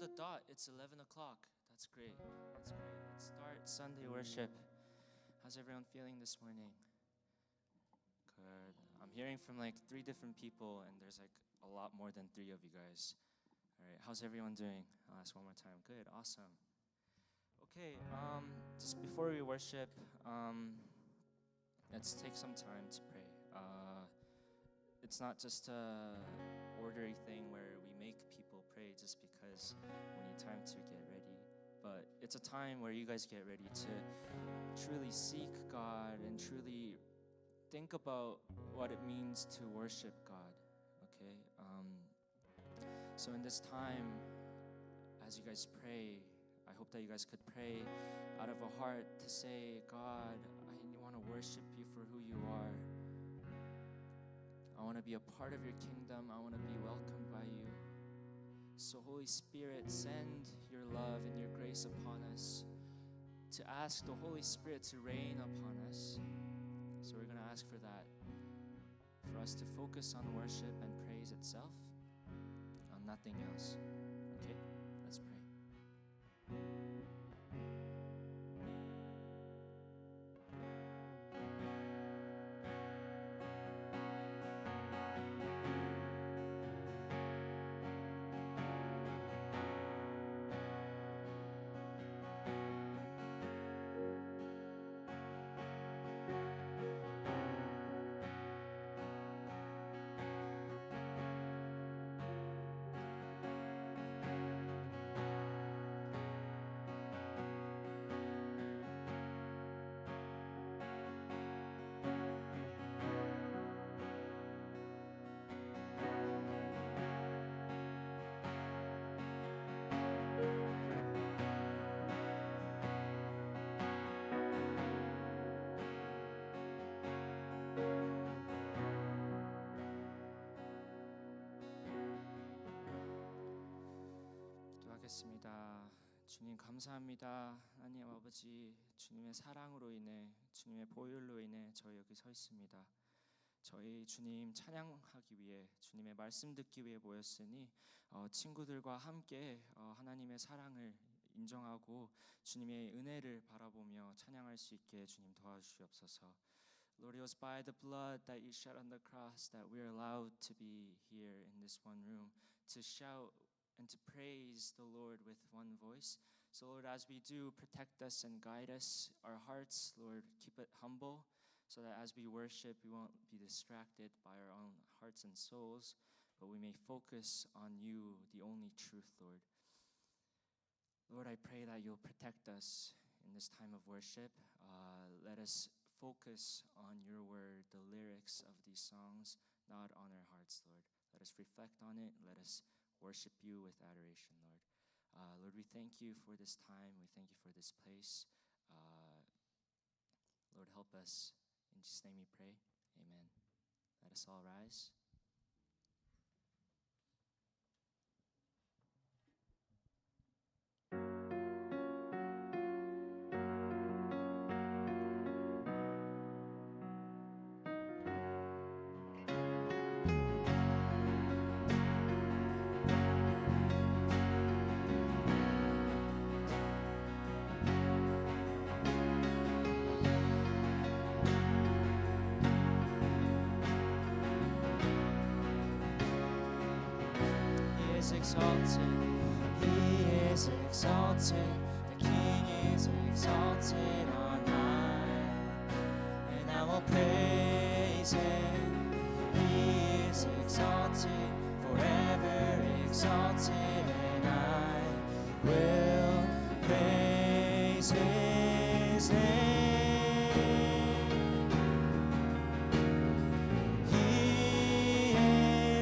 the dot, it's 11 o'clock. That's great. That's great. Let's start Sunday worship. How's everyone feeling this morning? Good. I'm hearing from like 3 different people, and there's like a lot more than 3 of you guys. All right, how's everyone doing? I'll ask one more time. Good, awesome. Okay, just before we worship, let's take some time to pray. It's not just a orderly thing where we make people pray just because we need time to get ready, but it's a time where you guys get ready to truly seek God and truly think about what it means to worship God. Okay, so in this time, as you guys pray, I hope that you guys could pray out of a heart to say, God, I want to worship you for who you are. I want to be a part of your kingdom. I want to be welcomed by you. So Holy Spirit, send your love and your grace upon us, to ask the Holy Spirit to reign upon us. So we're going to ask for that, for us to focus on worship and praise itself, on nothing else. Okay, let's pray. 기도하겠습니다. 주님 감사합니다. 하나님 아버지, 주님의 사랑으로 인해, 주님의 보혈로 인해 저희 여기 서 있습니다. 저희 주님 찬양하기 위해, 주님의 말씀 듣기 위해 모였으니 친구들과 함께 하나님의 사랑을 인정하고 주님의 은혜를 바라보며 찬양할 수 있게 주님 도와주시옵소서. Lord, it was by the blood that you shed on the cross that we are allowed to be here in this one room to shout and to praise the Lord with one voice. So Lord, as we do, protect us and guide us. Our hearts, Lord, keep it humble so that as we worship, we won't be distracted by our own hearts and souls, but we may focus on you, the only truth, Lord. Lord, I pray that you'll protect us in this time of worship. Let us focus on your word, the lyrics of these songs, not on our hearts, Lord. Let us reflect on it. Let us worship you with adoration, Lord. Lord, we thank you for this time. We thank you for this place. Lord, help us. In Jesus' name we pray. Amen. Let us all rise. Exalted, the King is exalted on high, and I will praise him. He is exalted, forever exalted, and I will praise his name. He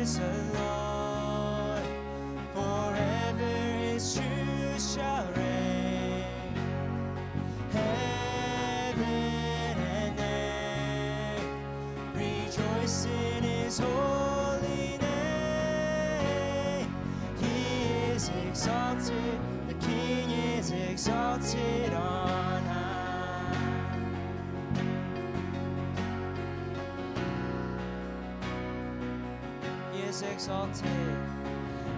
is the Lord, forever his truth shall reign. Heaven and earth rejoice in his holy name. He is exalted, the King is exalted on high. He is exalted,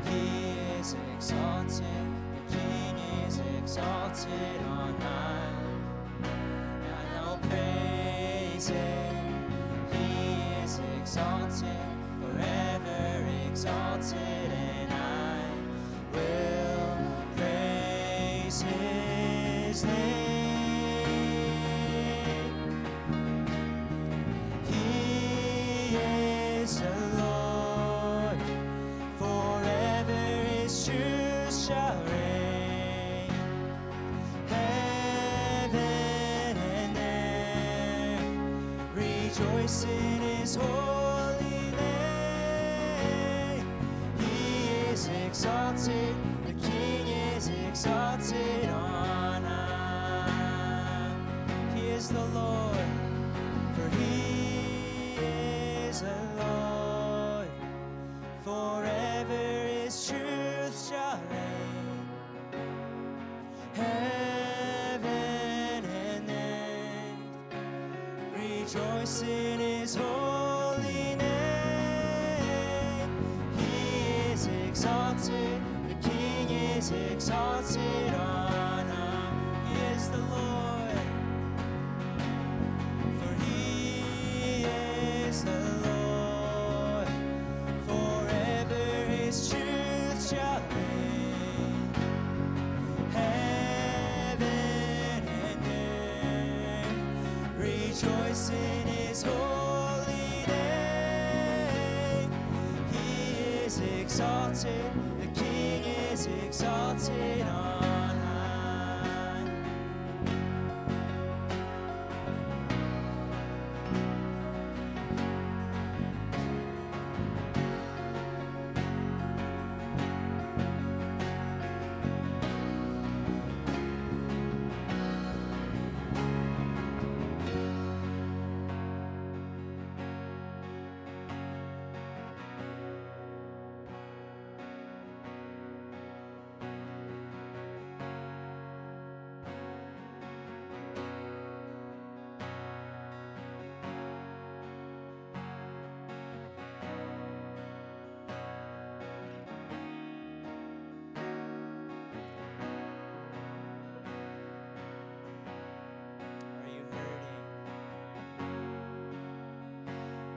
he is exalted. is exalted on high. And I'll praise Him. He is exalted, forever exalted, and I will praise His name. He is the Lord, forever His truth shall reign. Heaven and earth rejoice in His holy name. He is exalted, the King is exalted on high. He is the Lord, for He is the Lord, forever His truth shall reign. Heaven and earth rejoice in His holy name. He is exalted, the King is exalted on high. He is the Lord, for He is the Lord, forever His truth shall reign. Heaven and earth rejoice in His holy name. He is exalted, the King is exalted on high.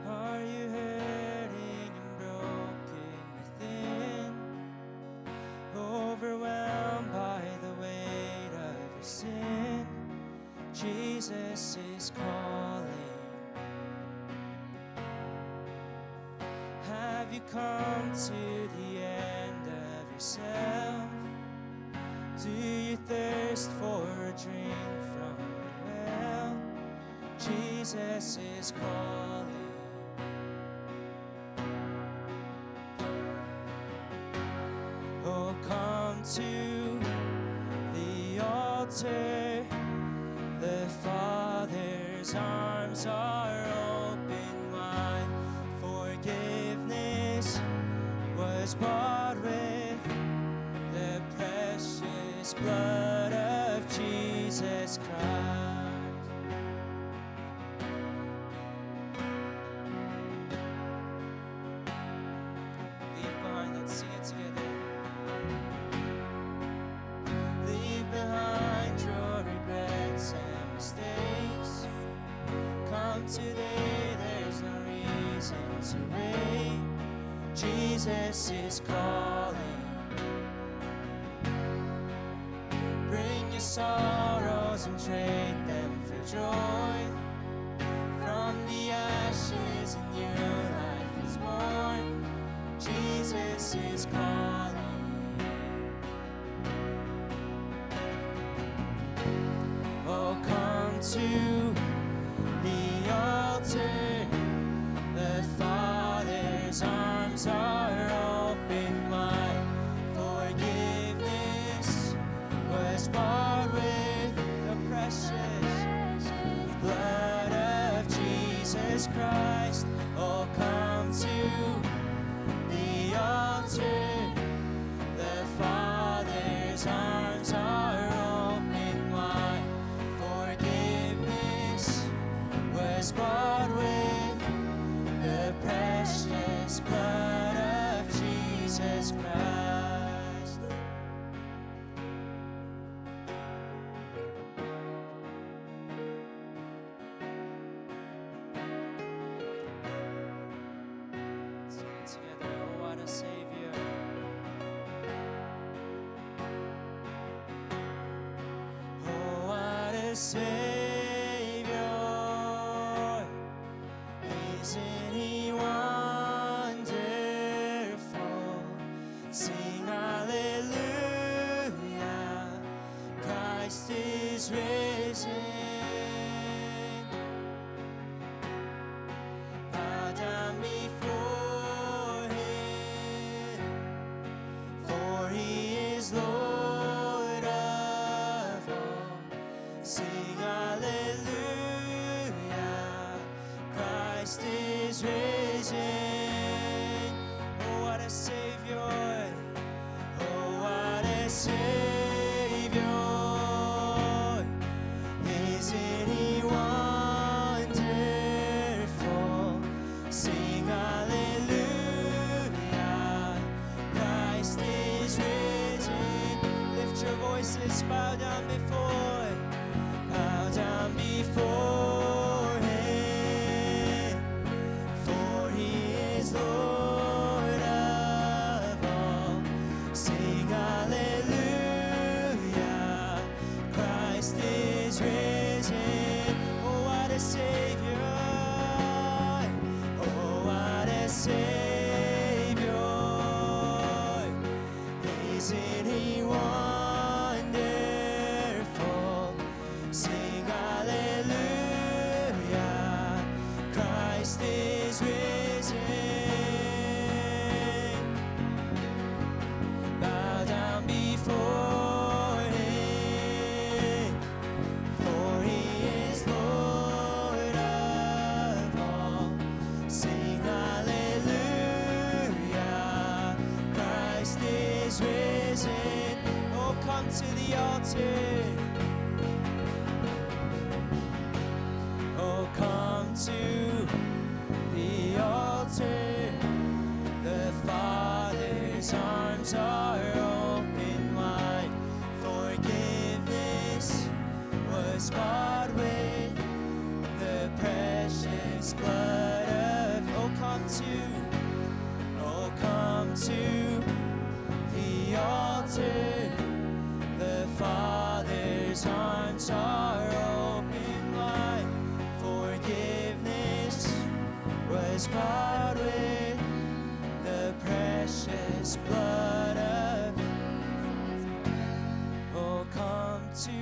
Are you hurting and broken within? Overwhelmed by the weight of your sin? Jesus is calling. Have you come to the end of yourself? Do you thirst for a drink from the well? Jesus is calling. Oh, come to the altar. The Father's arms are open wide. Forgiveness was bought with the precious blood of Jesus Christ. Leave behind, let's sing it together. Leave behind your regrets and mistakes. Come today, there's no reason to wait. Jesus is calling. Bring your sorrows and trade them for joy. From the ashes a new life is born. Jesus is calling. Oh, come to the altar. The Father's arms are open wide. Forgiveness was bought with the precious blood of Jesus Christ. Oh, come to the altar. The Father's arms are open wide. Forgiveness was bought with the precious blood of Jesus Christ. a Savior. Isn't He wonderful? Sing hallelujah. Christ is risen. Bow down before Him, for He is Lord of all. Sing hallelujah. Christ is risen. Oh, what a Savior. Oh, what a Savior. Isn't He wonderful? Sing hallelujah. Christ is risen. Lift your voices, bow down before Him, for He is Lord of all. Sing hallelujah. Christ is risen. Oh, what a Savior. Oh, what a Savior. Isn't He wonderful? Sing hallelujah. Christ is risen. Bow down before Him, for He is Lord of all. Sing hallelujah. Christ is risen. Oh, come to the altar. Oh, come to the altar. The Father's arms are open wide. Forgiveness was bought with the precious blood of. Oh, come to the altar. The Father's arms are open wide. Forgiveness was bought with the precious blood of. Oh, come to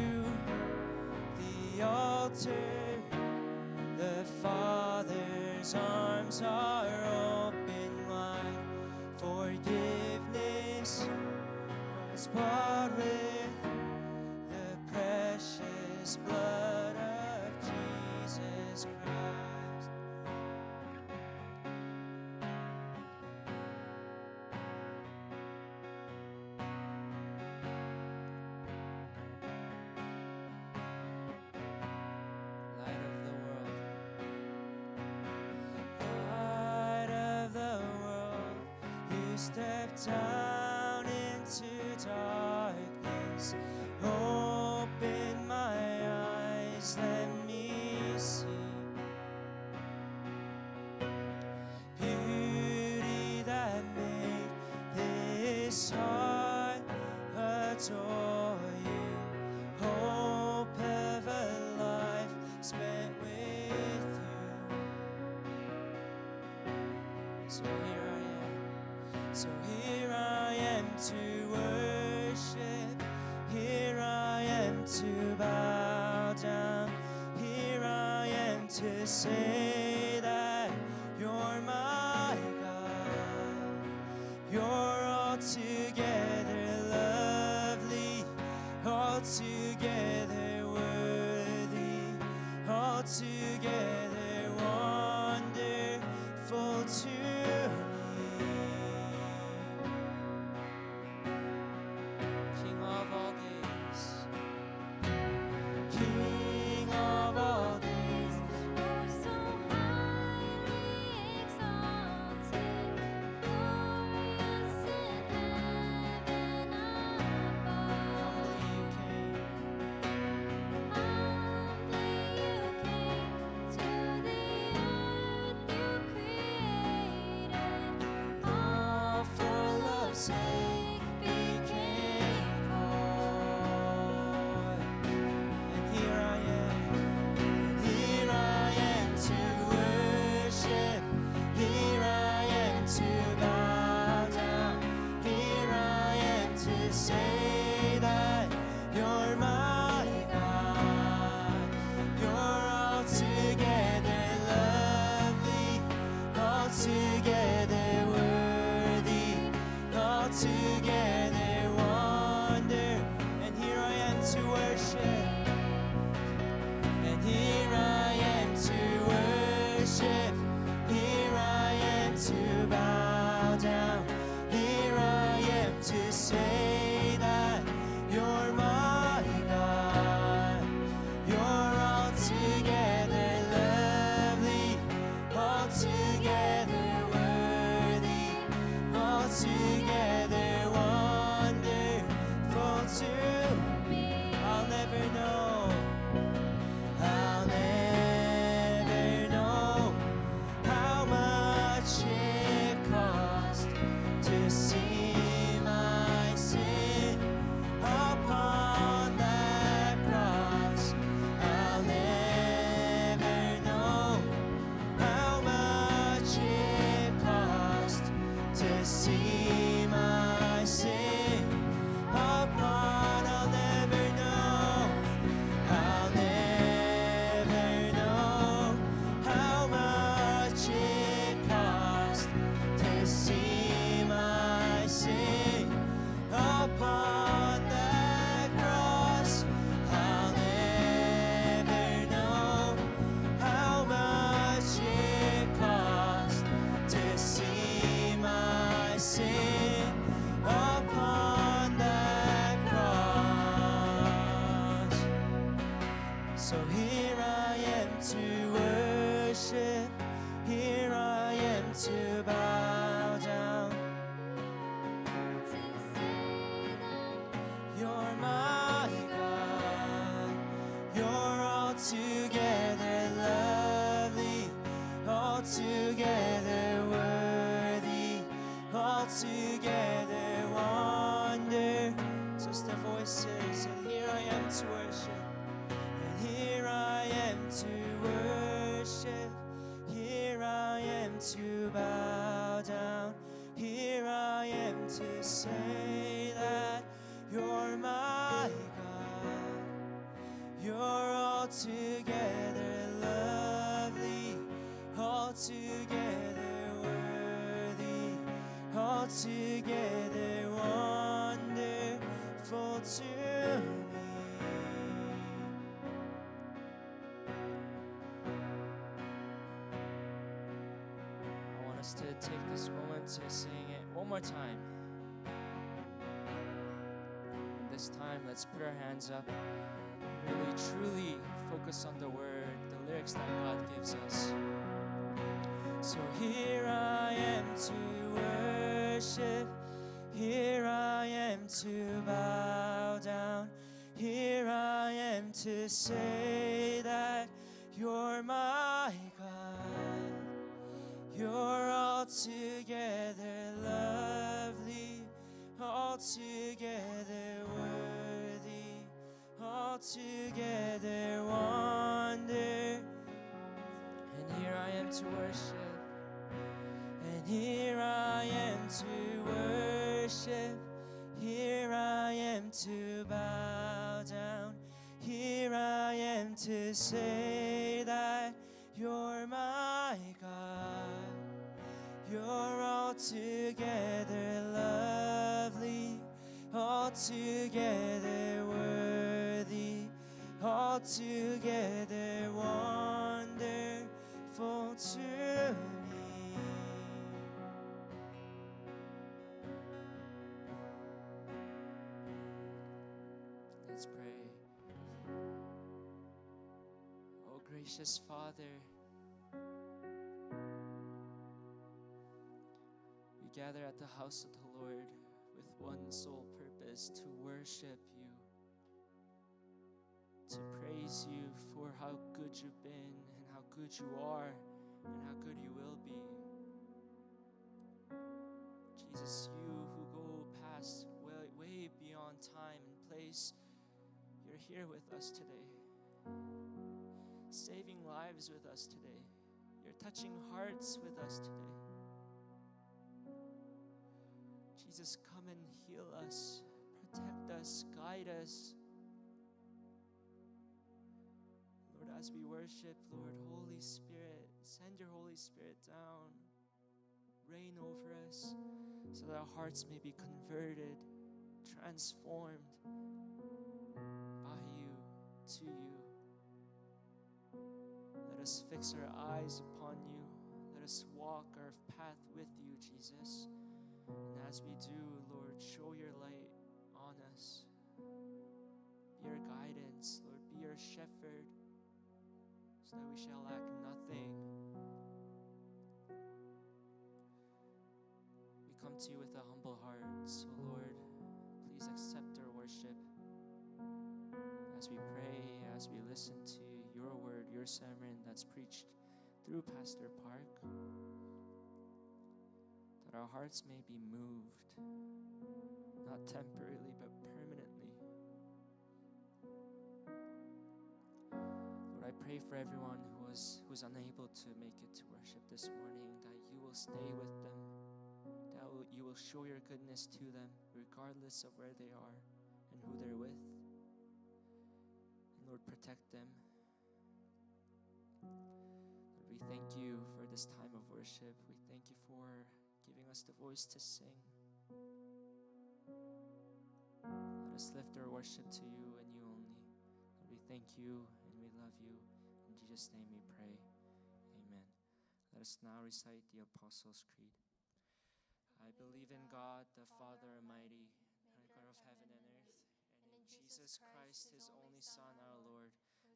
the altar. The Father's arms are open wide. Forgiveness was bought with the precious blood of Jesus Christ. Light of the world, light of the world, you stepped down into darkness. Open my eyes, let me see beauty that made this heart adore you. Hope of a life spent with you. So here I am to worship. Here I am to bow down. Here I am to say that you're my God. You're altogether lovely, altogether worthy, altogether wonderful to me. King of all days, King of all days, you're so high. So here I am to worship, here I am to bow down. You're my God, you're altogether lovely, altogether worthy, altogether wonder. Just the voices, and here I am to worship, and here I am to worship, here I am to bow down, here I am to say that you're my God, you're altogether lovely, altogether worthy, altogether wonderful to me. I want us to take this moment to sing it one more time. This time, let's put our hands up, really truly focus on the word, the lyrics that God gives us. So here I am to worship, here I am to bow down, here I am to say that you're my God, you're altogether lovely, altogether worthy, altogether wonderful. And here I am to worship, and here I am to worship, here I am to bow down, here I am to say that you're my God, you're altogether lovely, altogether worthy, altogether wonderful to me. Let's pray. Oh, gracious Father, we gather at the house of the Lord with one sole purpose, to worship you, to praise you for how good you've been and how good you are and how good you will be. Jesus, you who go past way beyond time and place, you're here with us today, saving lives with us today. You're touching hearts with us today. Jesus, come and heal us, protect us, guide us. Lord, as we worship, Lord, Holy Spirit, send your Holy Spirit down, reign over us, so that our hearts may be converted, transformed by you, to you. Let us fix our eyes upon you. Let us walk our path with you, Jesus. And as we do, Lord, show your light on us. Be our guidance, Lord. Be our shepherd, so that we shall lack nothing. We come to you with a humble heart. So, Lord, please accept our worship as we pray, as we listen to your word, your sermon that's preached through Pastor Park, that our hearts may be moved, not temporarily, but permanently. Lord, I pray for everyone who's unable to make it to worship this morning, that you will stay with them, that you will show your goodness to them, regardless of where they are and who they're with. And Lord, protect them. Lord, we thank you for this time of worship. We thank you for giving us the voice to sing. Let us lift our worship to you and you only. Lord, we thank you and we love you. In Jesus' name we pray. Amen. Let us now recite the Apostles' Creed. I believe in God, the Father Almighty, maker of heaven and earth, and in Jesus Christ, his only Son, our Lord,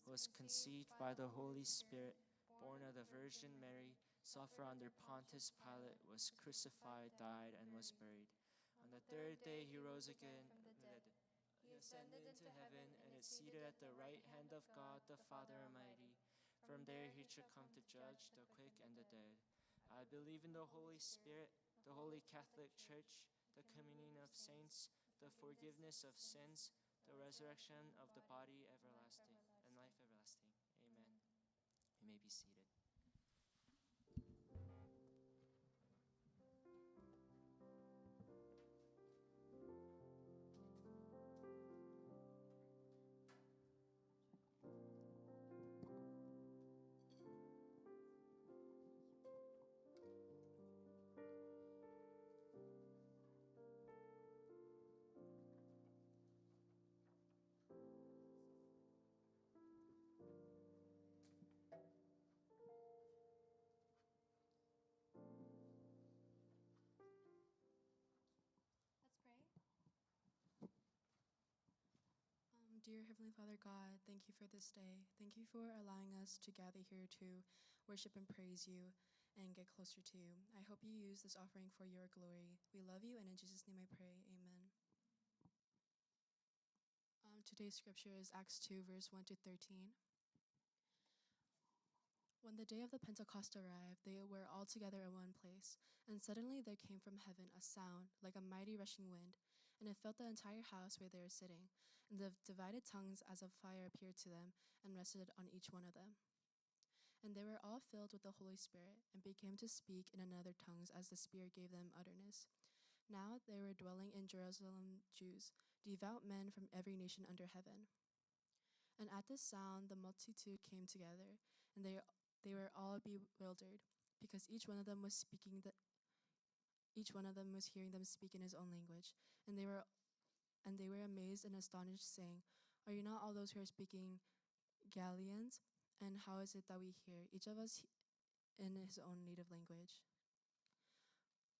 was conceived by the Holy Spirit, born of the Virgin Mary, suffered under Pontius Pilate, was crucified, died, and was buried. On the third day he rose again from the dead. He ascended into heaven and is seated at the right hand of God the Father Almighty. From there he shall come to judge the quick and the dead. I believe in the Holy Spirit, the Holy Catholic Church, the communion of saints, the forgiveness of sins, the resurrection of the body everlasting, and life everlasting. Amen. You may be seated. Dear Heavenly Father God, thank you for this day. Thank you for allowing us to gather here to worship and praise you and get closer to you. I hope you use this offering for your glory. We love you, and in Jesus' name I pray. Amen. Today's scripture is Acts 2, verse 1 to 13. When the day of the Pentecost arrived, they were all together in one place, and suddenly there came from heaven a sound like a mighty rushing wind, and it filled the entire house where they were sitting. And the divided tongues as of fire appeared to them and rested on each one of them. And they were all filled with the Holy Spirit and began to speak in another tongues as the Spirit gave them utterance. Now there were dwelling in Jerusalem Jews, devout men from every nation under heaven. And at this sound the multitude came together, and they were all bewildered, because each one of them was hearing them speak in his own language. And they were amazed and astonished, saying, "Are you not all those who are speaking Galileans? And how is it that we hear, each of us in his own native language?"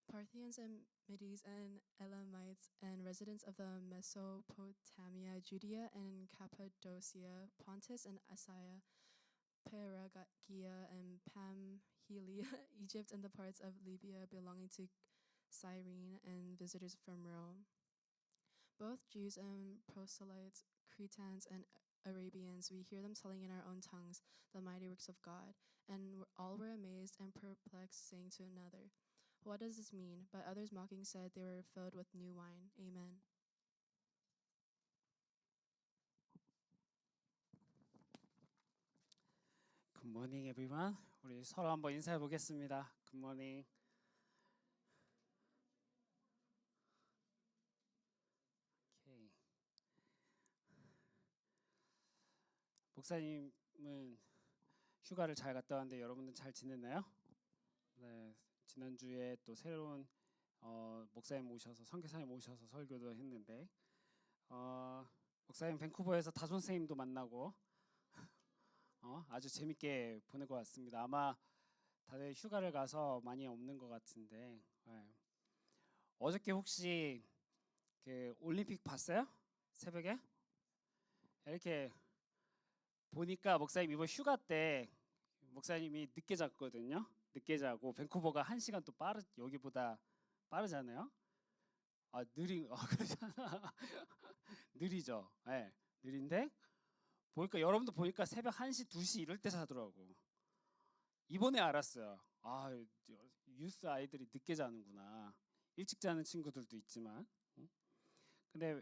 Parthians and Medes and Elamites and residents of the Mesopotamia, Judea and Cappadocia, Pontus and Asia, Phrygia and Pamphylia, Egypt and the parts of Libya belonging to Cyrene, and visitors from Rome. Both Jews and proselytes, Cretans and Arabians, we hear them telling in our own tongues the mighty works of God. And all were amazed and perplexed, saying to another, "What does this mean?" But others mocking said they were filled with new wine. Amen. Good morning, everyone. 우리 서로 한번 인사해 보겠습니다. Good morning. Okay. 목사님은 휴가를 잘 갔다 왔는데 여러분들 잘 지냈나요? 네, 지난주에 또 새로운 목사님 모셔서 선교사님 모셔서 설교도 했는데 목사님 밴쿠버에서 다솜 선생님도 만나고 아주 재밌게 보낼 것 같습니다. 아마 다들 휴가를 가서 많이 없는 것 같은데 어저께 혹시 그 올림픽 봤어요? 새벽에? 이렇게 보니까 목사님 이번 휴가 때 목사님이 늦게 잤거든요. 늦게 자고 밴쿠버가 1시간 또 여기보다 빠르잖아요. 그러잖아. 느리죠. 네, 느린데 보니까 여러분도 보니까 새벽 1시, 2시 이럴 때 자더라고. 이번에 알았어요. 유스 아이들이 늦게 자는구나. 일찍 자는 친구들도 있지만. 근데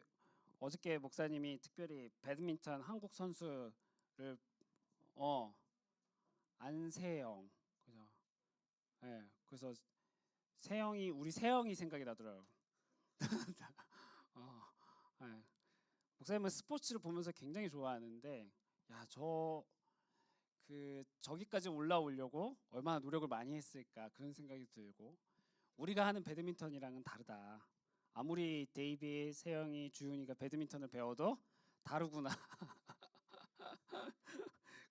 어저께 목사님이 특별히 배드민턴 한국 선수를 안세영, 그죠? 네, 그래서 우리 세영이 생각이 나더라고요. 네. 목사님은 스포츠를 보면서 굉장히 좋아하는데, 저기까지 올라오려고 얼마나 노력을 많이 했을까 그런 생각이 들고, 우리가 하는 배드민턴이랑은 다르다. 아무리 데이빗, 세영이, 주윤이가 배드민턴을 배워도 다르구나.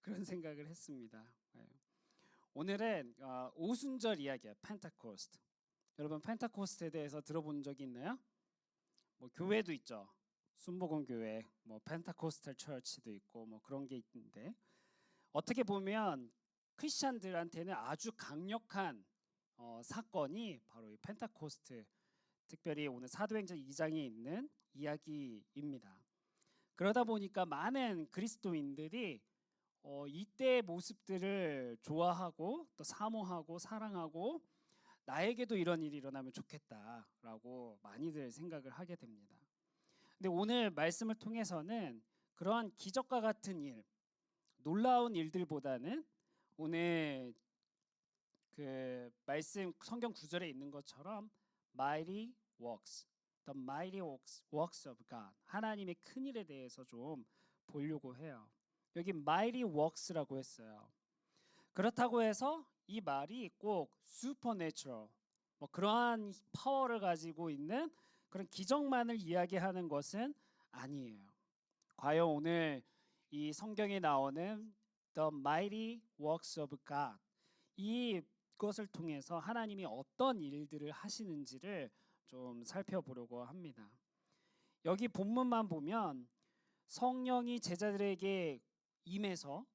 그런 생각을 했습니다. 오늘은 오순절 이야기야. 펜타코스트. 여러분 펜타코스트에 대해서 들어본 적이 있나요? 뭐 교회도 있죠. 순복음 교회, 뭐 펜타코스탈 처치도 있고 뭐 그런 게 있는데 어떻게 보면 크리스천들한테는 아주 강력한 사건이 바로 이 펜타코스트, 특별히 오늘 사도행전 2장에 있는 이야기입니다. 그러다 보니까 많은 그리스도인들이 이때의 모습들을 좋아하고 또 사모하고 사랑하고 나에게도 이런 일이 일어나면 좋겠다라고 많이들 생각을 하게 됩니다. 근데 오늘 말씀을 통해서는 그러한 기적과 같은 일, 놀라운 일들보다는 오늘 그 말씀 성경 구절에 있는 것처럼 mighty works, the mighty works of God, 하나님의 큰 일에 대해서 좀 보려고 해요. 여기 mighty works라고 했어요. 그렇다고 해서 이 말이 꼭 supernatural, 뭐 그러한 파워를 가지고 있는 그런 기적만을 이야기하는 것은 아니에요. 과연 오늘 이 성경에 나오는 the mighty works of God, 이것을 통해서 하나님이 어떤 일들을 하시는지를 좀 살펴보려고 합니다. 여기 본문만 보면 성령이 제자들에게 임해서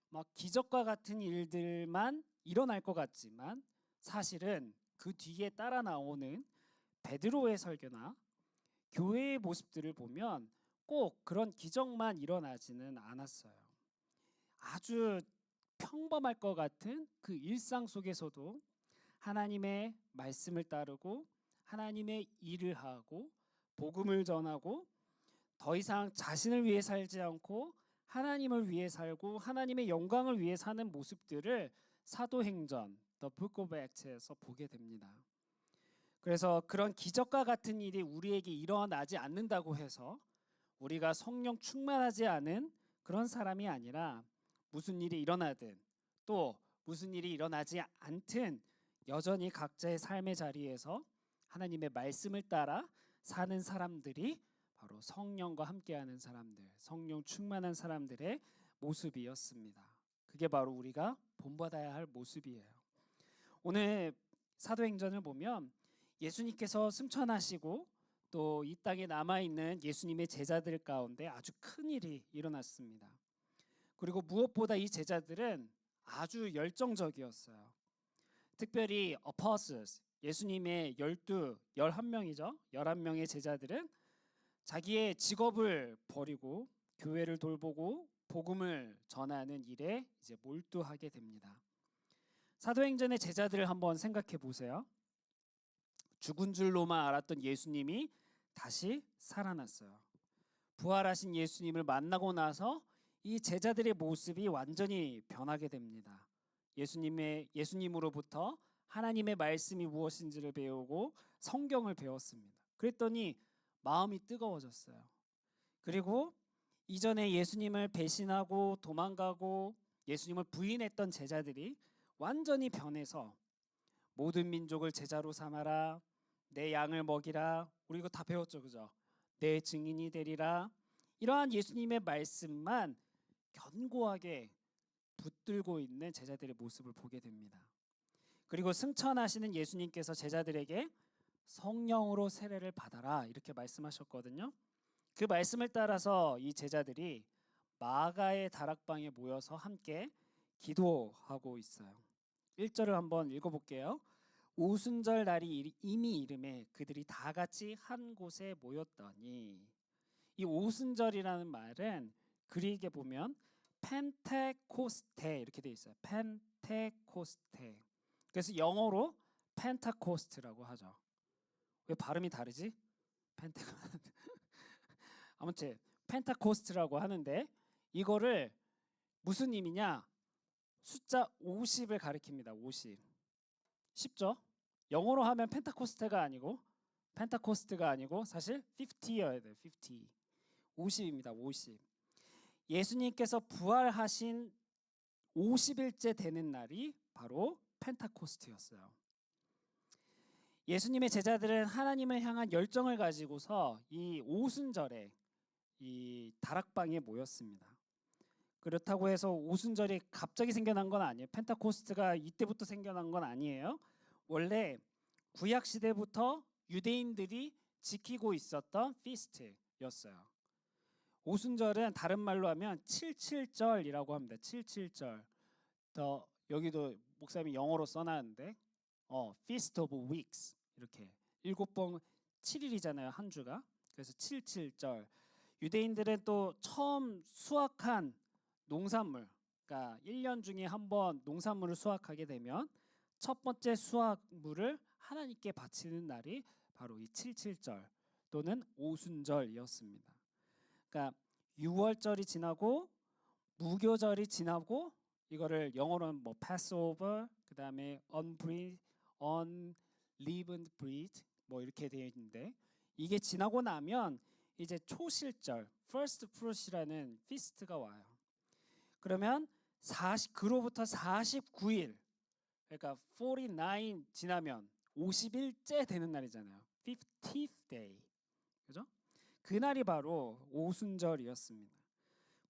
막 기적과 같은 일들만 일어날 것 같지만 사실은 그 뒤에 따라 나오는 베드로의 설교나 교회의 모습들을 보면 꼭 그런 기적만 일어나지는 않았어요. 아주 평범할 것 같은 그 일상 속에서도 하나님의 말씀을 따르고 하나님의 일을 하고 복음을 전하고 더 이상 자신을 위해 살지 않고 하나님을 위해 살고 하나님의 영광을 위해 사는 모습들을 사도행전 The Book of Acts에서 보게 됩니다. 그래서 그런 기적과 같은 일이 우리에게 일어나지 않는다고 해서 우리가 성령 충만하지 않은 그런 사람이 아니라 무슨 일이 일어나든 또 무슨 일이 일어나지 않든 여전히 각자의 삶의 자리에서 하나님의 말씀을 따라 사는 사람들이 바로 성령과 함께하는 사람들, 성령 충만한 사람들의 모습이었습니다. 그게 바로 우리가 본받아야 할 모습이에요. 오늘 사도행전을 보면 예수님께서 승천하시고 또 이 땅에 남아있는 예수님의 제자들 가운데 아주 큰 일이 일어났습니다. 그리고 무엇보다 이 제자들은 아주 열정적이었어요. 특별히 apostles, 예수님의 11명이죠. 11명의 제자들은 자기의 직업을 버리고 교회를 돌보고 복음을 전하는 일에 이제 몰두하게 됩니다. 사도행전의 제자들을 한번 생각해 보세요. 죽은 줄로만 알았던 예수님이 다시 살아났어요. 부활하신 예수님을 만나고 나서 이 제자들의 모습이 완전히 변하게 됩니다. 예수님으로부터 하나님의 말씀이 무엇인지를 배우고 성경을 배웠습니다. 그랬더니 마음이 뜨거워졌어요. 그리고 이전에 예수님을 배신하고 도망가고 예수님을 부인했던 제자들이 완전히 변해서 모든 민족을 제자로 삼아라, 내 양을 먹이라, 우리 이거 다 배웠죠, 그죠? 내 증인이 되리라. 이러한 예수님의 말씀만 견고하게 붙들고 있는 제자들의 모습을 보게 됩니다. 그리고 승천하시는 예수님께서 제자들에게 성령으로 세례를 받아라 이렇게 말씀하셨거든요. 그 말씀을 따라서 이 제자들이 마가의 다락방에 모여서 함께 기도하고 있어요. 1절을 한번 읽어볼게요. 오순절 날이 이미 이름에 그들이 다 같이 한 곳에 모였더니, 이 오순절이라는 말은 그리스에 보면 펜테코스테 이렇게 돼 있어요. 펜테코스테. 그래서 영어로 펜타코스트라고 하죠. 왜 발음이 다르지? 아무튼 펜타코스트라고 하는데 이거를 무슨 의미냐? 숫자 50을 가리킵니다. 50. 쉽죠? 영어로 하면 펜타코스트가 아니고 사실 50여야 돼요. 50. 50입니다. 50. 예수님께서 부활하신 50일째 되는 날이 바로 펜타코스트였어요. 예수님의 제자들은 하나님을 향한 열정을 가지고서 이 오순절에 이 다락방에 모였습니다. 그렇다고 해서 오순절이 갑자기 생겨난 건 아니에요. 펜타코스트가 이때부터 생겨난 건 아니에요. 원래 구약 시대부터 유대인들이 지키고 있었던 피스트였어요. 오순절은 다른 말로 하면 칠칠절이라고 합니다. 칠칠절. 더 여기도 목사님이 영어로 써놨는데 Feast of Weeks 이렇게 7번 7일이잖아요 한 주가. 그래서 칠칠절. 유대인들은 또 처음 수확한 농산물, 그러니까 1년 중에 한 번 농산물을 수확하게 되면 첫 번째 수확물을 하나님께 바치는 날이 바로 이 칠칠절 또는 오순절이었습니다. 그러니까 6월절이 지나고 무교절이 지나고 이거를 영어로는 뭐 Passover, 그다음에 unleavened bread 뭐 이렇게 되어 있는데 이게 지나고 나면 이제 초실절 First Fruits이라는 피스트가 와요. 그러면 그로부터 49일 그러니까 49 지나면 50일째 되는 날이잖아요. 50th day. 그죠? 그날이 바로 오순절이었습니다.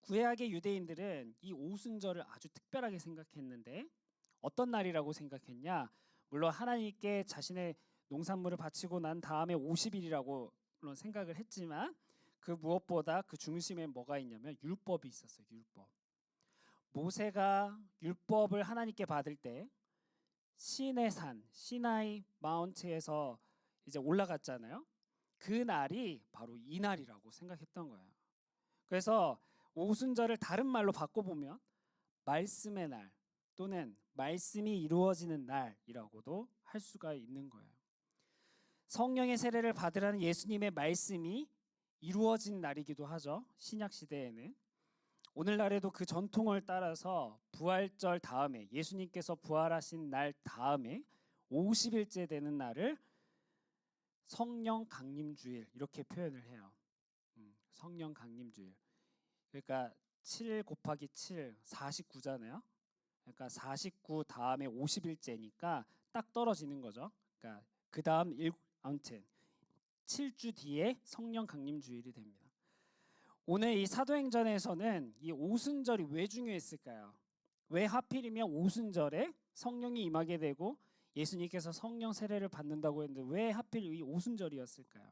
구약의 유대인들은 이 오순절을 아주 특별하게 생각했는데 어떤 날이라고 생각했냐? 물론 하나님께 자신의 농산물을 바치고 난 다음에 50일이라고 물론 생각을 했지만 그 무엇보다 그 중심에 뭐가 있냐면 율법이 있었어요. 율법. 모세가 율법을 하나님께 받을 때 시내산 시나이 마운트에서 이제 올라갔잖아요. 그 날이 바로 이 날이라고 생각했던 거예요. 그래서 오순절을 다른 말로 바꿔보면 말씀의 날 또는 말씀이 이루어지는 날이라고도 할 수가 있는 거예요. 성령의 세례를 받으라는 예수님의 말씀이 이루어진 날이기도 하죠. 신약 시대에는. 오늘날에도 그 전통을 따라서 부활절 다음에 예수님께서 부활하신 날 다음에 50일째 되는 날을 성령 강림주일 이렇게 표현을 해요. 성령 강림주일. 그러니까 7 곱하기 7 49잖아요. 그러니까 49 다음에 50일째니까 딱 떨어지는 거죠. 그러니까 그 다음 아무튼 7주 뒤에 성령 강림주일이 됩니다. 오늘 이 사도행전에서는 이 오순절이 왜 중요했을까요? 왜 하필이면 오순절에 성령이 임하게 되고 예수님께서 성령 세례를 받는다고 했는데 왜 하필 이 오순절이었을까요?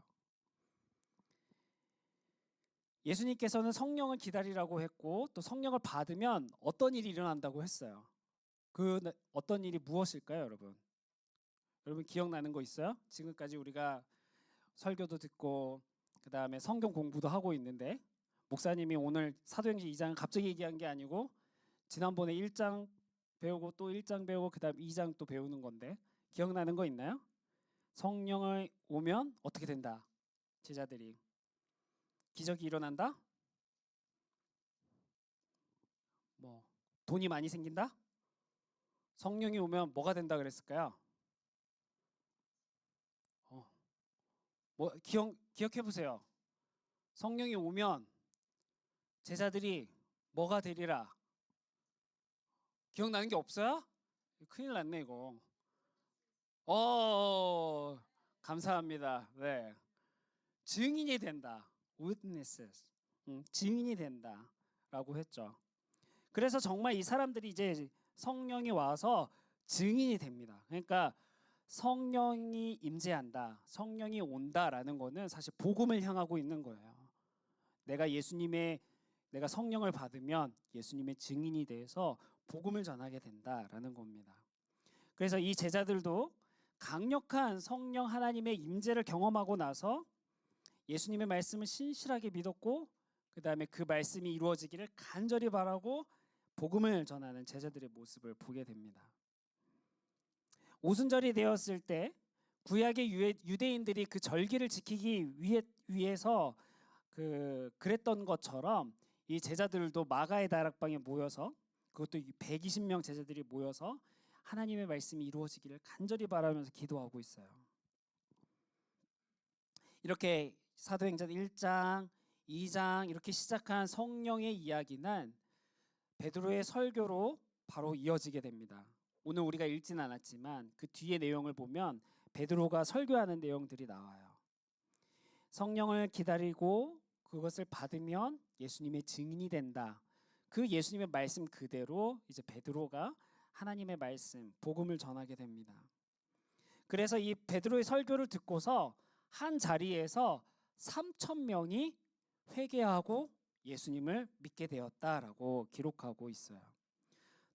예수님께서는 성령을 기다리라고 했고 또 성령을 받으면 어떤 일이 일어난다고 했어요. 그 어떤 일이 무엇일까요, 여러분? 여러분 기억나는 거 있어요? 지금까지 우리가 설교도 듣고 그 다음에 성경 공부도 하고 있는데 목사님이 오늘 사도행전 2장 갑자기 얘기한 게 아니고 지난번에 1장 배우고 또 1장 배우고 그 다음 2장 또 배우는 건데 기억나는 거 있나요? 성령을 오면 어떻게 된다? 제자들이 기적이 일어난다? 뭐 돈이 많이 생긴다? 성령이 오면 뭐가 된다 그랬을까요? 뭐 기억해 보세요. 성령이 오면 제자들이 뭐가 되리라? 기억나는 게 없어요? 큰일 났네 이거. 감사합니다. 네, 증인이 된다. Witnesses. 증인이 된다라고 했죠. 그래서 정말 이 사람들이 이제 성령이 와서 증인이 됩니다. 그러니까 성령이 임재한다, 성령이 온다라는 거는 사실 복음을 향하고 있는 거예요. 내가 성령을 받으면 예수님의 증인이 돼서 복음을 전하게 된다라는 겁니다. 그래서 이 제자들도 강력한 성령 하나님의 임재를 경험하고 나서 예수님의 말씀을 신실하게 믿었고 그 다음에 그 말씀이 이루어지기를 간절히 바라고 복음을 전하는 제자들의 모습을 보게 됩니다. 오순절이 되었을 때 구약의 유대인들이 그 절기를 지키기 위해서 그랬던 것처럼 이 제자들도 마가의 다락방에 모여서 그것도 120명 제자들이 모여서 하나님의 말씀이 이루어지기를 간절히 바라면서 기도하고 있어요. 이렇게 사도행전 1장, 2장 이렇게 시작한 성령의 이야기는 베드로의 설교로 바로 이어지게 됩니다. 오늘 우리가 읽진 않았지만 그 뒤의 내용을 보면 베드로가 설교하는 내용들이 나와요. 성령을 기다리고 그것을 받으면 예수님의 증인이 된다. 그 예수님의 말씀 그대로 이제 베드로가 하나님의 말씀, 복음을 전하게 됩니다. 그래서 이 베드로의 설교를 듣고서 한 자리에서 3,000명이 회개하고 예수님을 믿게 되었다라고 기록하고 있어요.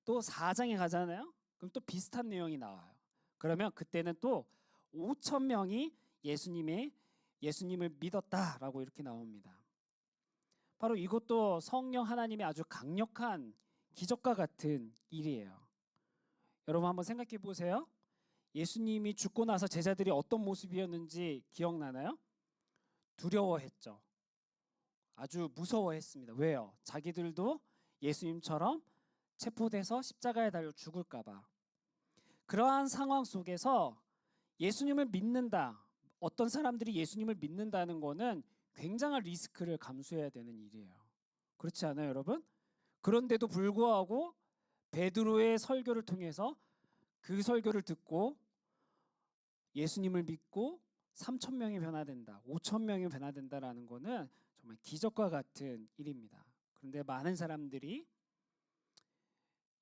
또 4장에 가잖아요. 그럼 또 비슷한 내용이 나와요. 그러면 그때는 또 5천 명이 예수님을 믿었다라고 이렇게 나옵니다. 바로 이것도 성령 하나님의 아주 강력한 기적과 같은 일이에요. 여러분 한번 생각해 보세요. 예수님이 죽고 나서 제자들이 어떤 모습이었는지 기억나나요? 두려워했죠. 아주 무서워했습니다. 왜요? 자기들도 예수님처럼 체포돼서 십자가에 달려 죽을까 봐. 그러한 상황 속에서 예수님을 믿는다. 어떤 사람들이 예수님을 믿는다는 거는 굉장한 리스크를 감수해야 되는 일이에요. 그렇지 않아요, 여러분? 그런데도 불구하고 베드로의 설교를 통해서 그 설교를 듣고 예수님을 믿고 3천 명이 변화된다, 5천 명이 변화된다라는 거는 정말 기적과 같은 일입니다. 그런데 많은 사람들이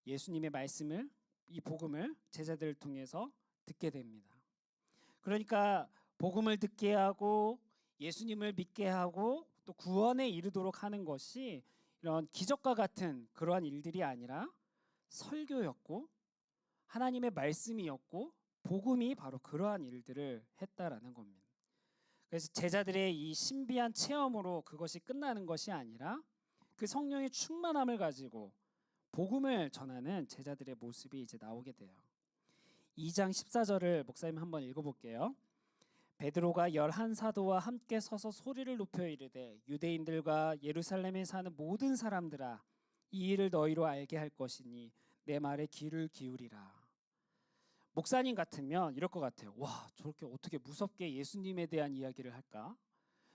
예수님의 말씀을, 이 복음을 제자들을 통해서 듣게 됩니다. 그러니까 복음을 듣게 하고 예수님을 믿게 하고 또 구원에 이르도록 하는 것이 이런 기적과 같은 그러한 일들이 아니라 설교였고 하나님의 말씀이었고 복음이 바로 그러한 일들을 했다라는 겁니다. 그래서 제자들의 이 신비한 체험으로 그것이 끝나는 것이 아니라 그 성령의 충만함을 가지고 복음을 전하는 제자들의 모습이 이제 나오게 돼요. 2장 14절을 목사님 한번 읽어볼게요. 베드로가 11사도와 함께 서서 소리를 높여 이르되 유대인들과 예루살렘에 사는 모든 사람들아 이 일을 너희로 알게 할 것이니 내 말에 귀를 기울이라. 목사님 같으면 이럴 것 같아요. 와, 저렇게 어떻게 무섭게 예수님에 대한 이야기를 할까?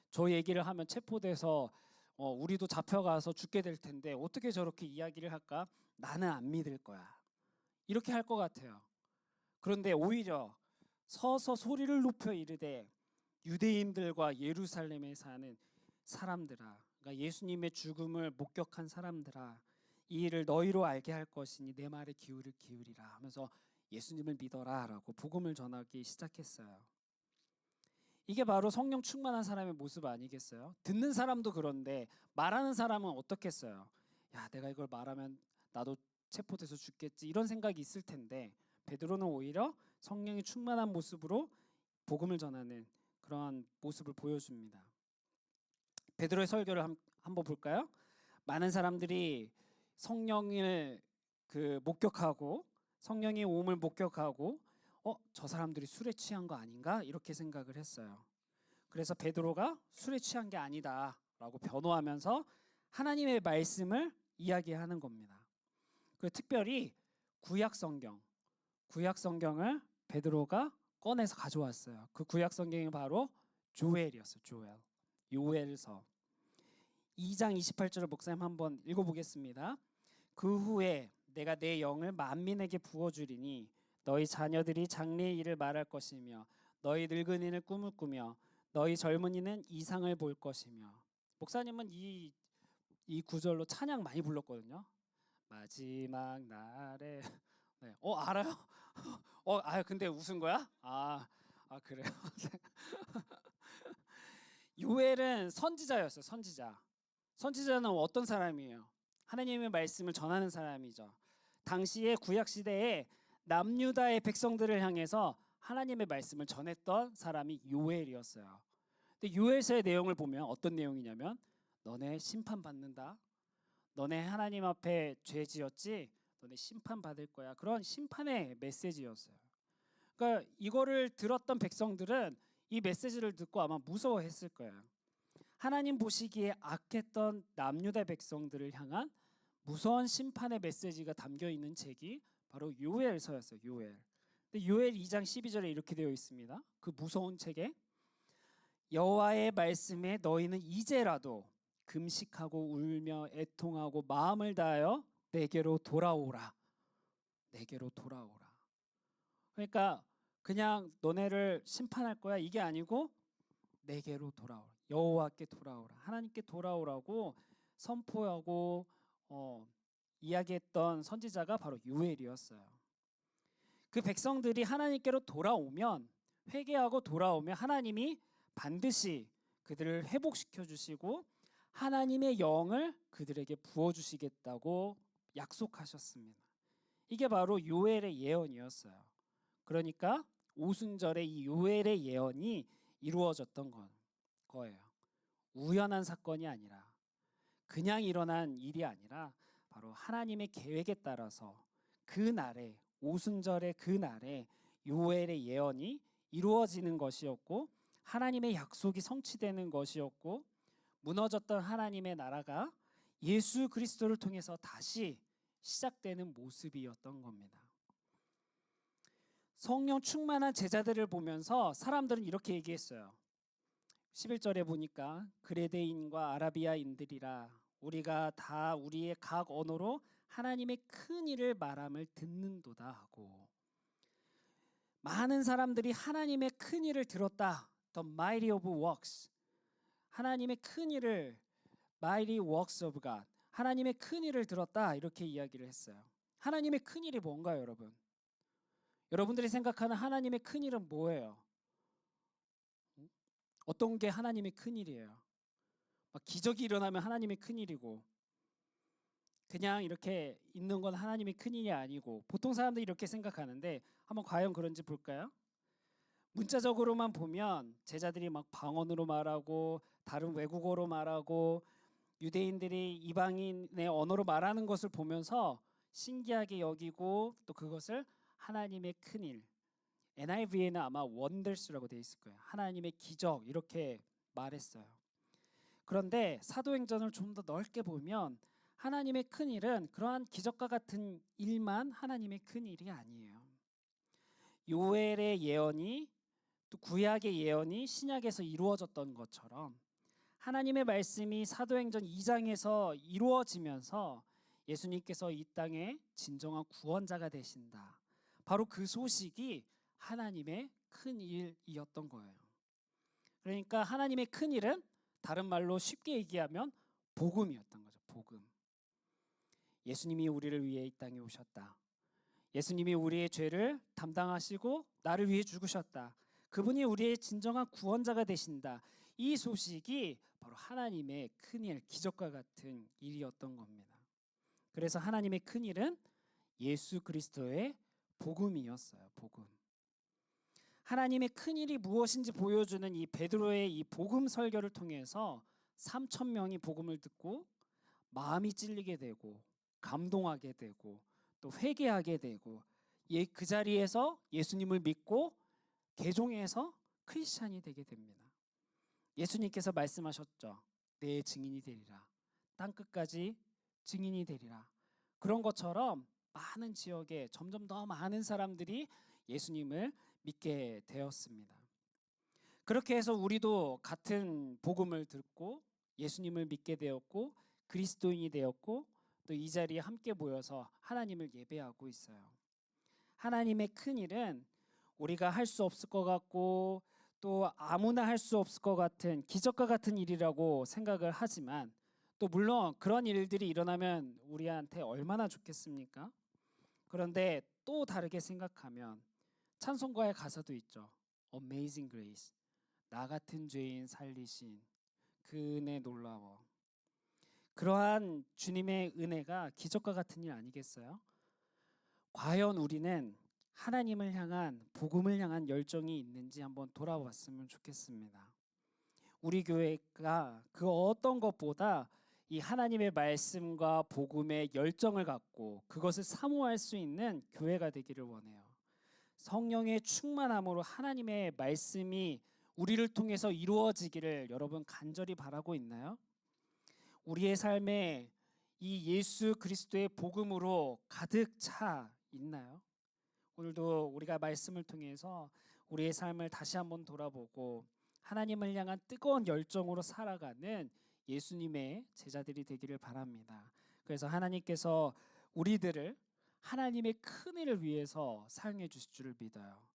저 얘기를 하면 체포돼서 우리도 잡혀가서 죽게 될 텐데 어떻게 저렇게 이야기를 할까? 나는 안 믿을 거야. 이렇게 할 것 같아요. 그런데 오히려 서서 소리를 높여 이르되 유대인들과 예루살렘에 사는 사람들아, 그러니까 예수님의 죽음을 목격한 사람들아, 이 일을 너희로 알게 할 것이니 내 말에 귀를 기울이라 하면서 예수님을 믿어라라고 복음을 전하기 시작했어요. 이게 바로 성령 충만한 사람의 모습 아니겠어요? 듣는 사람도 그런데 말하는 사람은 어떻겠어요? 야, 내가 이걸 말하면 나도 체포돼서 죽겠지 이런 생각이 있을 텐데 베드로는 오히려 성령이 충만한 모습으로 복음을 전하는 그러한 모습을 보여줍니다. 베드로의 설교를 한번 볼까요? 많은 사람들이 성령을 목격하고 성령의 오음을 목격하고 저 사람들이 술에 취한 거 아닌가? 이렇게 생각을 했어요. 그래서 베드로가 술에 취한 게 아니다라고 변호하면서 하나님의 말씀을 이야기하는 겁니다. 그 특별히 구약 성경을 베드로가 꺼내서 가져왔어요. 그 구약 성경이 바로 조엘이었어요. 요엘서 2장 28절을 목사님 한번 읽어보겠습니다. 그 후에 내가 내 영을 만민에게 부어주리니 너희 자녀들이 장래의 일을 말할 것이며 너희 늙은이는 꿈을 꾸며 너희 젊은이는 이상을 볼 것이며. 목사님은 이 구절로 찬양 많이 불렀거든요. 마지막 날에 네. 알아요? 근데 웃은 거야? 그래요. 요엘은 선지자였어요. 선지자는 어떤 사람이에요? 하나님의 말씀을 전하는 사람이죠. 당시에 구약 시대에 남유다의 백성들을 향해서 하나님의 말씀을 전했던 사람이 요엘이었어요. 근데 요엘서의 내용을 보면 어떤 내용이냐면 너네 심판받는다. 너네 하나님 앞에 죄 지었지? 너네 심판받을 거야. 그런 심판의 메시지였어요. 그러니까 이거를 들었던 백성들은 이 메시지를 듣고 아마 무서워했을 거예요. 하나님 보시기에 악했던 남유다 백성들을 향한 무서운 심판의 메시지가 담겨 있는 책이 바로 요엘서였어요. 근데 요엘 2장 12절에 이렇게 되어 있습니다. 그 무서운 책에 여호와의 말씀에 너희는 이제라도 금식하고 울며 애통하고 마음을 다하여 내게로 돌아오라. 그러니까 그냥 너네를 심판할 거야 이게 아니고 내게로 돌아오라. 여호와께 돌아오라. 하나님께 돌아오라고 선포하고 이야기했던 선지자가 바로 요엘이었어요. 그 백성들이 하나님께로 돌아오면, 회개하고 돌아오면 하나님이 반드시 그들을 회복시켜 주시고 하나님의 영을 그들에게 부어주시겠다고 약속하셨습니다. 이게 바로 요엘의 예언이었어요. 그러니까 오순절에 이 요엘의 예언이 이루어졌던 거예요. 우연한 사건이 아니라, 그냥 일어난 일이 아니라 바로 하나님의 계획에 따라서 그 날에, 오순절의 그 날에 요엘의 예언이 이루어지는 것이었고, 하나님의 약속이 성취되는 것이었고, 무너졌던 하나님의 나라가 예수 그리스도를 통해서 다시 시작되는 모습이었던 겁니다. 성령 충만한 제자들을 보면서 사람들은 이렇게 얘기했어요. 11절에 보니까 그레데인과 아라비아인들이라 우리가 다 우리의 각 언어로 하나님의 큰 일을 말함을 듣는도다 하고, 많은 사람들이 하나님의 큰 일을 들었다. The mighty of works. 하나님의 큰 일을, mighty works of God. 하나님의 큰 일을 들었다. 이렇게 이야기를 했어요. 하나님의 큰 일이 뭔가요, 여러분? 여러분들이 생각하는 하나님의 큰 일은 뭐예요? 어떤 게 하나님의 큰 일이에요? 막 기적이 일어나면 하나님의 큰 일이고, 그냥 이렇게 있는 건 하나님의 큰 일이 아니고, 보통 사람들이 이렇게 생각하는데 한번 과연 그런지 볼까요? 문자적으로만 보면 제자들이 막 방언으로 말하고 다른 외국어로 말하고 유대인들이 이방인의 언어로 말하는 것을 보면서 신기하게 여기고, 또 그것을 하나님의 큰일, NIV에는 아마 wonders라고 되어 있을 거예요. 하나님의 기적 이렇게 말했어요. 그런데 사도행전을 좀 더 넓게 보면 하나님의 큰일은 그러한 기적과 같은 일만 하나님의 큰일이 아니에요. 요엘의 예언이, 또 구약의 예언이 신약에서 이루어졌던 것처럼 하나님의 말씀이 사도행전 2장에서 이루어지면서 예수님께서 이 땅에 진정한 구원자가 되신다. 바로 그 소식이 하나님의 큰 일이었던 거예요. 그러니까 하나님의 큰 일은 다른 말로 쉽게 얘기하면 복음이었던 거죠. 복음. 예수님이 우리를 위해 이 땅에 오셨다. 예수님이 우리의 죄를 담당하시고 나를 위해 죽으셨다. 그분이 우리의 진정한 구원자가 되신다. 이 소식이 바로 하나님의 큰일, 기적과 같은 일이었던 겁니다. 그래서 하나님의 큰일은 예수 그리스도의 복음이었어요. 복음. 하나님의 큰일이 무엇인지 보여주는 이 베드로의 이 복음 설교를 통해서 3천 명이 복음을 듣고 마음이 찔리게 되고 감동하게 되고 또 회개하게 되고, 그 자리에서 예수님을 믿고 개종해서 크리스찬이 되게 됩니다. 예수님께서 말씀하셨죠. 내 증인이 되리라. 땅 끝까지 증인이 되리라. 그런 것처럼 많은 지역에 점점 더 많은 사람들이 예수님을 믿게 되었습니다. 그렇게 해서 우리도 같은 복음을 듣고 예수님을 믿게 되었고 그리스도인이 되었고, 또 이 자리에 함께 모여서 하나님을 예배하고 있어요. 하나님의 큰 일은 우리가 할 수 없을 것 같고 또 아무나 할 수 없을 것 같은 기적과 같은 일이라고 생각을 하지만, 또 물론 그런 일들이 일어나면 우리한테 얼마나 좋겠습니까? 그런데 또 다르게 생각하면 찬송가의 가사도 있죠. Amazing Grace. 나 같은 죄인 살리신 그 은혜 놀라워. 그러한 주님의 은혜가 기적과 같은 일 아니겠어요? 과연 우리는 하나님을 향한, 복음을 향한 열정이 있는지 한번 돌아봤으면 좋겠습니다. 우리 교회가 그 어떤 것보다 이 하나님의 말씀과 복음의 열정을 갖고 그것을 사모할 수 있는 교회가 되기를 원해요. 성령의 충만함으로 하나님의 말씀이 우리를 통해서 이루어지기를 여러분 간절히 바라고 있나요? 우리의 삶에 이 예수 그리스도의 복음으로 가득 차 있나요? 오늘도 우리가 말씀을 통해서 우리의 삶을 다시 한번 돌아보고 하나님을 향한 뜨거운 열정으로 살아가는 예수님의 제자들이 되기를 바랍니다. 그래서 하나님께서 우리들을 하나님의 큰 일을 위해서 사용해 주실 줄을 믿어요.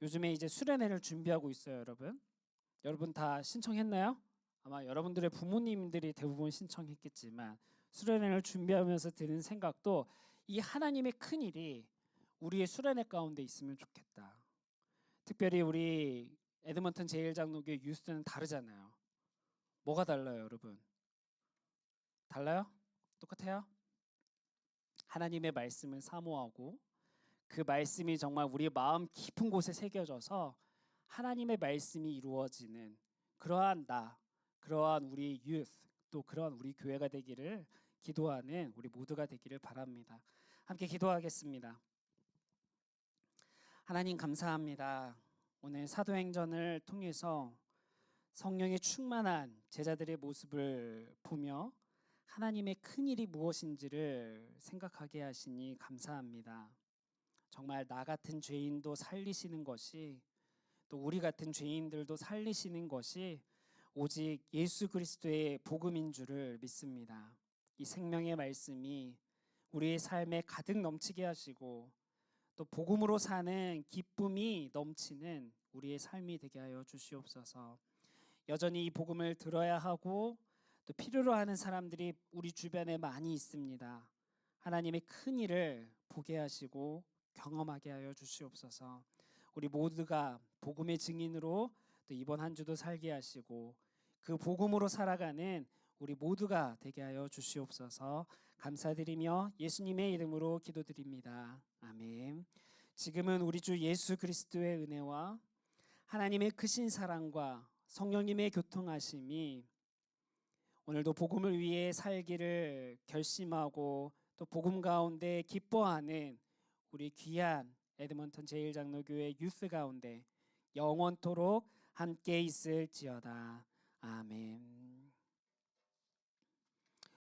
요즘에 이제 수련회를 준비하고 있어요, 여러분. 여러분 다 신청했나요? 아마 여러분들의 부모님들이 대부분 신청했겠지만, 수련회를 준비하면서 드는 생각도 이 하나님의 큰 일이 우리의 수련회 가운데 있으면 좋겠다. 특별히 우리 에드먼튼 제1장로교회 유스는 다르잖아요. 뭐가 달라요, 여러분? 달라요? 똑같아요? 하나님의 말씀을 사모하고 그 말씀이 정말 우리 마음 깊은 곳에 새겨져서 하나님의 말씀이 이루어지는 그러한 우리 유스, 또 그러한 우리 교회가 되기를 기도하는 우리 모두가 되기를 바랍니다. 함께 기도하겠습니다. 하나님 감사합니다. 오늘 사도행전을 통해서 성령의 충만한 제자들의 모습을 보며 하나님의 큰 일이 무엇인지를 생각하게 하시니 감사합니다. 정말 나 같은 죄인도 살리시는 것이, 또 우리 같은 죄인들도 살리시는 것이 오직 예수 그리스도의 복음인 줄을 믿습니다. 이 생명의 말씀이 우리의 삶에 가득 넘치게 하시고 또 복음으로 사는 기쁨이 넘치는 우리의 삶이 되게 하여 주시옵소서. 여전히 이 복음을 들어야 하고 또 필요로 하는 사람들이 우리 주변에 많이 있습니다. 하나님의 큰 일을 보게 하시고 경험하게 하여 주시옵소서. 우리 모두가 복음의 증인으로 또 이번 한 주도 살게 하시고 그 복음으로 살아가는 우리 모두가 되게 하여 주시옵소서. 감사드리며 예수님의 이름으로 기도드립니다. 아멘. 지금은 우리 주 예수 그리스도의 은혜와 하나님의 크신 사랑과 성령님의 교통하심이 오늘도 복음을 위해 살기를 결심하고 또 복음 가운데 기뻐하는 우리 귀한 에드먼턴 제1장로교회 유스 가운데 영원토록 함께 있을지어다. 아멘.